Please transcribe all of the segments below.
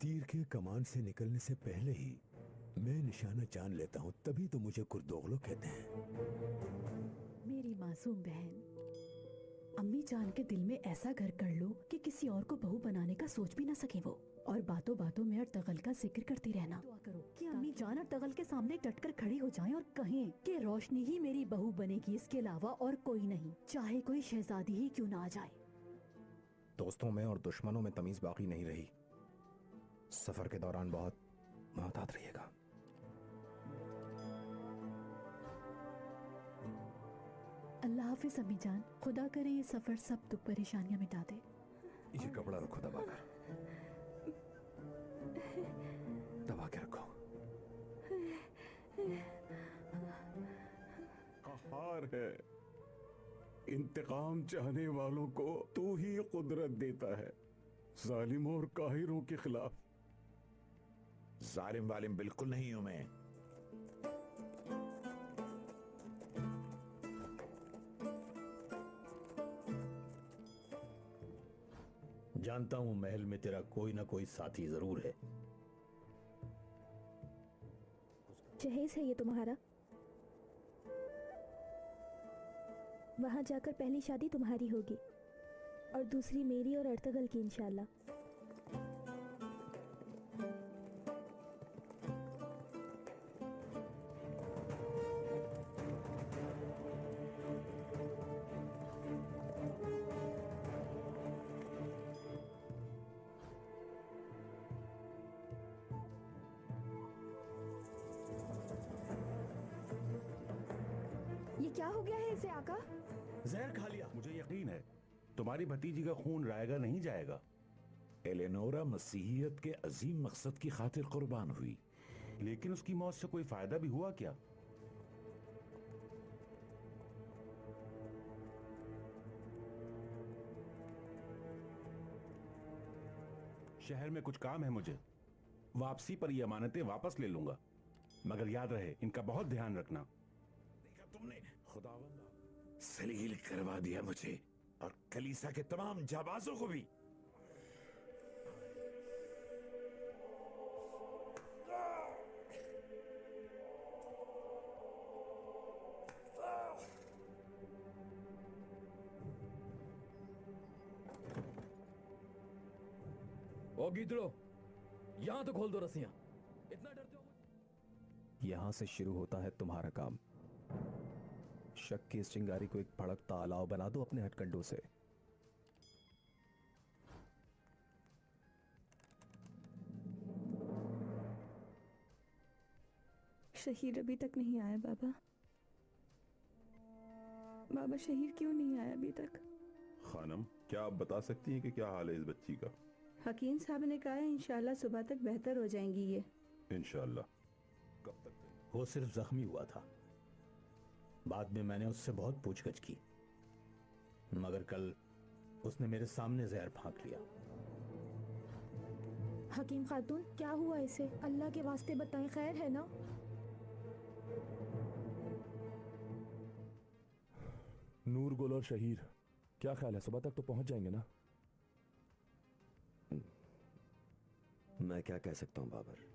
तीर के कमान से निकलने से पहले ही मैं निशाना जान लेता हूँ, तभी तो मुझे कुर्दोगलो कहते हैं। मेरी मासूम बहन, अम्मी जान के दिल में ऐसा घर कर लो कि किसी और को बहू बनाने का सोच भी ना सके वो। और बातों बातों में अर्तगल का जिक्र करती रहना। दुआ करो कि अम्मी जान अर्तगल के सामने डटकर खड़ी हो जाएं और कहें कि रोशनी ही मेरी बहू बनेगी, इसके अलावा और कोई नहीं, चाहे कोई शहजादी ही क्यों ना आ जाए। दोस्तों में और दुश्मनों में तमीज बाकी नहीं रही। सफर के दौरान बहुत मोहतात रहिएगा। अल्लाह हाफिज अम्मी जान, खुदा करे ये सफर सब दुख परेशानियां मिटा दे। ये कपड़ा रखो दबाकर, दबा के रखो। कहार है, इंतकाम चाहने वालों को तू ही कुदरत देता है, जालिमों और काहिरों के खिलाफ। जालिम वालिम बिल्कुल नहीं हूं मैं। जानता हूं महल में तेरा कोई ना कोई साथी जरूर है। जहेज है ये तुम्हारा, वहां जाकर पहली शादी तुम्हारी होगी और दूसरी मेरी और अर्तगल की इंशाल्लाह। ये क्या हो गया है इसे आका? जहर खा लिया। मुझे यकीन है तुम्हारी भतीजी का खून रायगा नहीं जाएगा। एलेनोरा मसीहियत के अजीम मकसद की खातिर कुर्बान हुई, लेकिन उसकी मौत से कोई फायदा भी हुआ क्या? शहर में कुछ काम है मुझे, वापसी पर ये अमानतें वापस ले लूंगा, मगर याद रहे इनका बहुत ध्यान रखना। देखा तुमने, खुदावंद सलील करवा दिया मुझे और कलीसा के तमाम जाबाजों को भी। ओ गीदड़ो, यहां तो खोल दो रस्सियां। इतना डरते हो? यहां से शुरू होता है तुम्हारा काम। शक की इस चिंगारी को एक भड़कता अलाव बना दो अपने हथकंडों से। शहीर अभी तक नहीं आया बाबा। बाबा शहीर क्यों नहीं आया अभी तक? खानम, क्या आप बता सकती हैं कि क्या हाल है इस बच्ची का? हकीम साहब ने कहा है इंशाल्लाह सुबह तक बेहतर हो जाएंगी ये। इंशाल्लाह। कब तक? वो सिर्फ जख्मी हुआ था। बाद में मैंने उससे बहुत पूछगछ की, मगर कल उसने मेरे सामने जहर फांक लिया। हकीम खातून, क्या हुआ इसे? अल्लाह के वास्ते बताएं, खैर है ना? नूर गुल और शहीर, क्या ख्याल है, सुबह तक तो पहुंच जाएंगे ना? मैं क्या कह सकता हूं बाबर।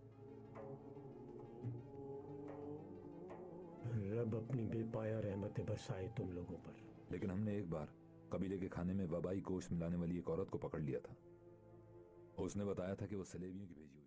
रब अपनी बेपाया रहमतें बरसाए तुम लोगों पर। लेकिन हमने एक बार कबीले के खाने में वबाई गोश्त मिलाने वाली एक औरत को पकड़ लिया था। उसने बताया था कि वो सलेबियों की भेजी हुई